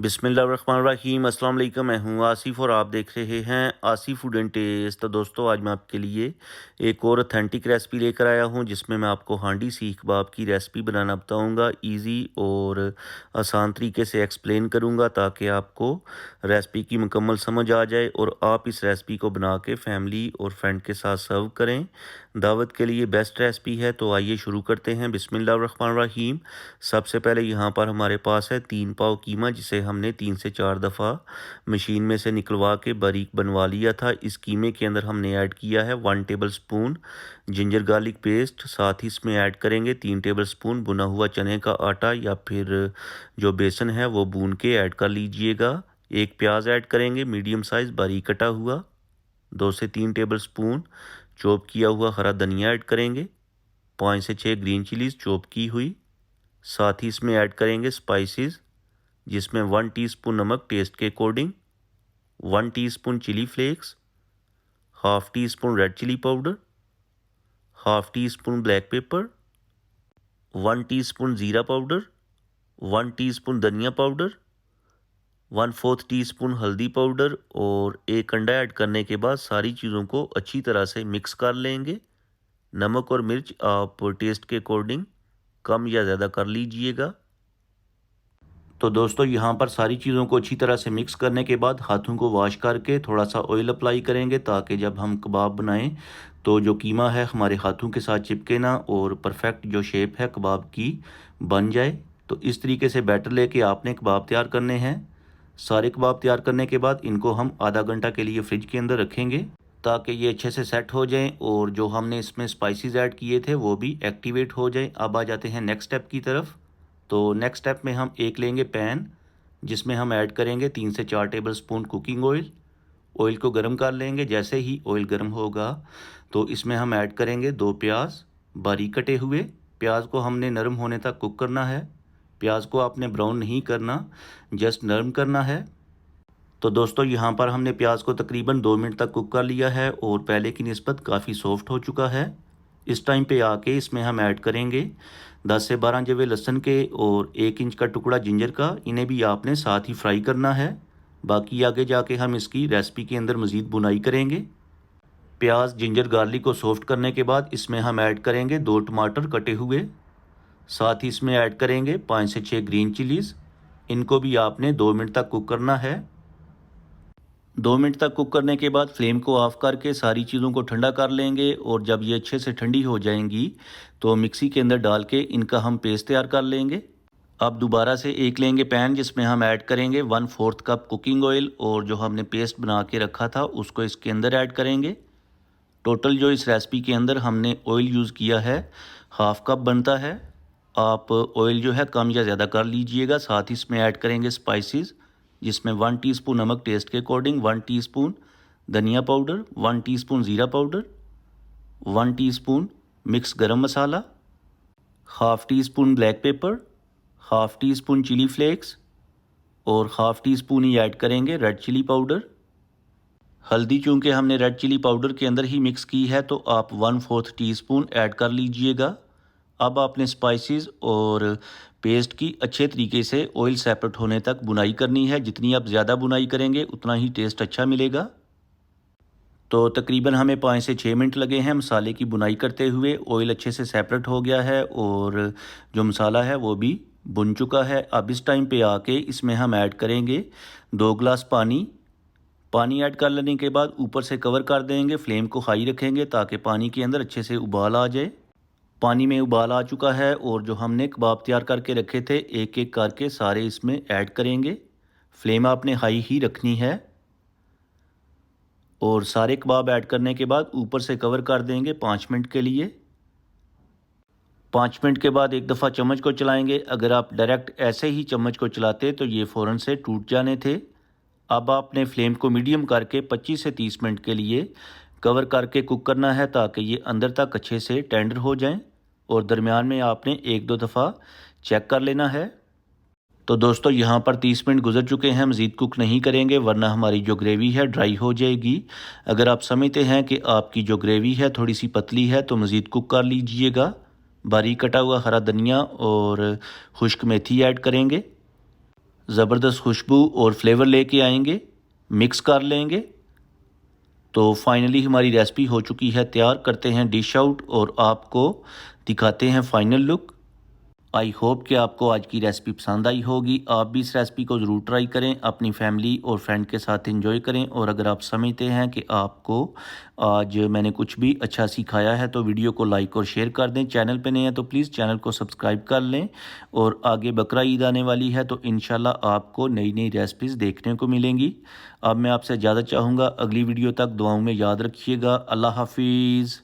बिस्मिल्लाहिर्रहमानिर्रहीम अस्सलाम वालेकुम। मैं हूँ आसिफ और आप देख रहे हैं आसिफ फूड एंड टेस्ट। तो दोस्तों आज मैं आपके लिए एक और ऑथेंटिक रेसिपी लेकर आया हूँ जिसमें मैं आपको हांडी सीख कबाब की रेसिपी बनाना बताऊँगा। इजी और आसान तरीके से एक्सप्लेन करूँगा ताकि आपको रेसिपी की मुकम्मल समझ आ जाए और आप इस रेसिपी को बना के फैमिली और फ्रेंड के साथ सर्व करें। दावत के लिए बेस्ट रेसिपी है। तो आइए शुरू करते हैं। बिस्मिल्लाहिर्रहमानिर्रहीम। सबसे पहले यहाँ पर हमारे पास है 3 पाव कीमा, जिसे हमने 3 से 4 दफ़ा मशीन में से निकलवा के बारीक बनवा लिया था। इस कीमे के अंदर हमने ऐड किया है 1 table spoon ginger garlic paste. साथ ही इसमें ऐड करेंगे 3 टेबल स्पून भुना हुआ चने का आटा या फिर जो बेसन है वो भून के ऐड कर लीजिएगा। एक प्याज ऐड करेंगे मीडियम साइज़ बारीक कटा हुआ। 2 से 3 टेबल स्पून चॉप किया हुआ हरा धनिया ऐड करेंगे। 5 से 6 ग्रीन चिलीज़ चॉप की हुई। साथ ही इसमें ऐड करेंगे स्पाइसेस, जिसमें 1 टीस्पून नमक टेस्ट के according, 1 teaspoon chili flakes, half teaspoon red chilli powder, half teaspoon black pepper, 1 teaspoon ज़ीरा पाउडर, 1 टीस्पून धनिया पाउडर, 1/4 टीस्पून हल्दी पाउडर और एक अंडा ऐड करने के बाद सारी चीज़ों को अच्छी तरह से मिक्स कर लेंगे। नमक और मिर्च आप टेस्ट के अकॉर्डिंग कम या ज़्यादा कर लीजिएगा। तो दोस्तों यहाँ पर सारी चीज़ों को अच्छी तरह से मिक्स करने के बाद हाथों को वॉश करके थोड़ा सा ऑयल अप्लाई करेंगे ताकि जब हम कबाब बनाएं तो जो कीमा है हमारे हाथों के साथ चिपके ना और परफेक्ट जो शेप है कबाब की बन जाए। तो इस तरीके से बैटर लेके आपने कबाब तैयार करने हैं। सारे कबाब तैयार करने के बाद इनको हम आधा घंटा के लिए फ्रिज के अंदर रखेंगे ताकि ये अच्छे से सेट हो जाएं और जो हमने इसमें स्पाइसेस ऐड किए थे वो भी एक्टिवेट हो जाएं। अब आ जाते हैं नेक्स्ट स्टेप की तरफ। तो नेक्स्ट स्टेप में हम एक लेंगे पैन, जिसमें हम ऐड करेंगे 3 से 4 table spoon cooking oil. Oil को गर्म कर लेंगे। जैसे ही ऑयल गर्म होगा तो इसमें हम ऐड करेंगे 2 प्याज बारीक कटे हुए। प्याज को हमने नरम होने तक कुक करना है। प्याज को आपने ब्राउन नहीं करना, जस्ट नरम करना है। तो दोस्तों यहाँ पर हमने प्याज को तकरीबन 2 मिनट तक कुक कर लिया है और पहले की निस्बत काफ़ी सॉफ्ट हो चुका है। इस टाइम पे आके इसमें हम ऐड करेंगे 10 से 12 जवे लहसुन के और 1 इंच का टुकड़ा जिंजर का। इन्हें भी आपने साथ ही फ्राई करना है। बाकी आगे जाके हम इसकी रेसिपी के अंदर मज़ीद बुनाई करेंगे। प्याज जिंजर गार्लिक को सॉफ्ट करने के बाद इसमें हम ऐड करेंगे 2 टमाटर कटे हुए। साथ ही इसमें ऐड करेंगे 5 से 6 ग्रीन चिलीज़। इनको भी आपने 2 मिनट तक कुक करना है। 2 मिनट तक कुक करने के बाद फ्लेम को ऑफ करके सारी चीज़ों को ठंडा कर लेंगे और जब ये अच्छे से ठंडी हो जाएंगी तो मिक्सी के अंदर डाल के इनका हम पेस्ट तैयार कर लेंगे। अब दोबारा से एक लेंगे पैन, जिसमें हम ऐड करेंगे 1/4 कप कुकिंग ऑयल और जो हमने पेस्ट बना के रखा था उसको इसके अंदर ऐड करेंगे। टोटल जो इस रेसिपी के अंदर हमने ऑयल यूज़ किया है हाफ कप बनता है। आप ऑयल जो है कम या ज़्यादा कर लीजिएगा। साथ ही इसमें ऐड करेंगे स्पाइसेस, जिसमें 1 टीस्पून नमक टेस्ट के अकॉर्डिंग, 1 टीस्पून धनिया पाउडर, 1 टीस्पून ज़ीरा powder, 1 teaspoon mix garam masala, half teaspoon black pepper, half teaspoon chilli flakes और हाफ़ टी स्पून ही ऐड करेंगे रेड चिली पाउडर। हल्दी चूँकि हमने रेड चिली पाउडर के अंदर ही मिक्स की है तो आप 1/4 टीस्पून ऐड कर लीजिएगा। अब आपने स्पाइसेस और पेस्ट की अच्छे तरीके से ऑयल सेपरेट होने तक बुनाई करनी है। जितनी आप ज़्यादा बुनाई करेंगे उतना ही टेस्ट अच्छा मिलेगा। तो तकरीबन हमें 5 से 6 मिनट लगे हैं मसाले की बुनाई करते हुए। ऑयल अच्छे से सेपरेट हो गया है और जो मसाला है वो भी बुन चुका है। अब इस टाइम पे आके इसमें हम ऐड करेंगे 2 गिलास पानी। पानी ऐड कर लेने के बाद ऊपर से कवर कर देंगे। फ्लेम को हाई रखेंगे ताकि पानी के अंदर अच्छे से उबाल आ जाए। पानी में उबाल आ चुका है और जो हमने कबाब तैयार करके रखे थे एक एक करके सारे इसमें ऐड करेंगे। फ्लेम आपने हाई ही रखनी है और सारे कबाब ऐड करने के बाद ऊपर से कवर कर देंगे 5 मिनट के लिए। 5 मिनट के बाद एक दफ़ा चम्मच को चलाएंगे। अगर आप डायरेक्ट ऐसे ही चम्मच को चलाते तो ये फ़ौरन से टूट जाने थे। अब आपने फ्लेम को मीडियम करके 25 से 30 मिनट के लिए कवर करके कुक करना है ताकि ये अंदर तक अच्छे से टेंडर हो जाएं और दरमियान में आपने 1-2 दफ़ा चेक कर लेना है। तो दोस्तों यहाँ पर 30 मिनट गुजर चुके हैं। मज़ीद कुक नहीं करेंगे वरना हमारी जो ग्रेवी है ड्राई हो जाएगी। अगर आप समझते हैं कि आपकी जो ग्रेवी है थोड़ी सी पतली है तो मज़ीद कुक कर लीजिएगा। बारीक कटा हुआ हरा धनिया और खुश्क मेथी ऐड करेंगे। ज़बरदस्त खुशबू और फ्लेवर लेके आएंगे। मिक्स कर लेंगे। तो फाइनली हमारी रेसिपी हो चुकी है तैयार। करते हैं डिश आउट और आपको दिखाते हैं फाइनल लुक। आई होप कि आपको आज की रेसिपी पसंद आई होगी। आप भी इस रेसिपी को ज़रूर ट्राई करें, अपनी फैमिली और फ्रेंड के साथ एंजॉय करें। और अगर आप समझते हैं कि आपको आज मैंने कुछ भी अच्छा सिखाया है तो वीडियो को लाइक और शेयर कर दें। चैनल पे नए हैं तो प्लीज़ चैनल को सब्सक्राइब कर लें। और आगे बकरा ईद आने वाली है तो इंशाल्लाह आपको नई नई रेसिपीज़ देखने को मिलेंगी। अब मैं आपसे ज़्यादा चाहूँगा अगली वीडियो तक दुआओं में याद रखिएगा। अल्लाह हाफिज़।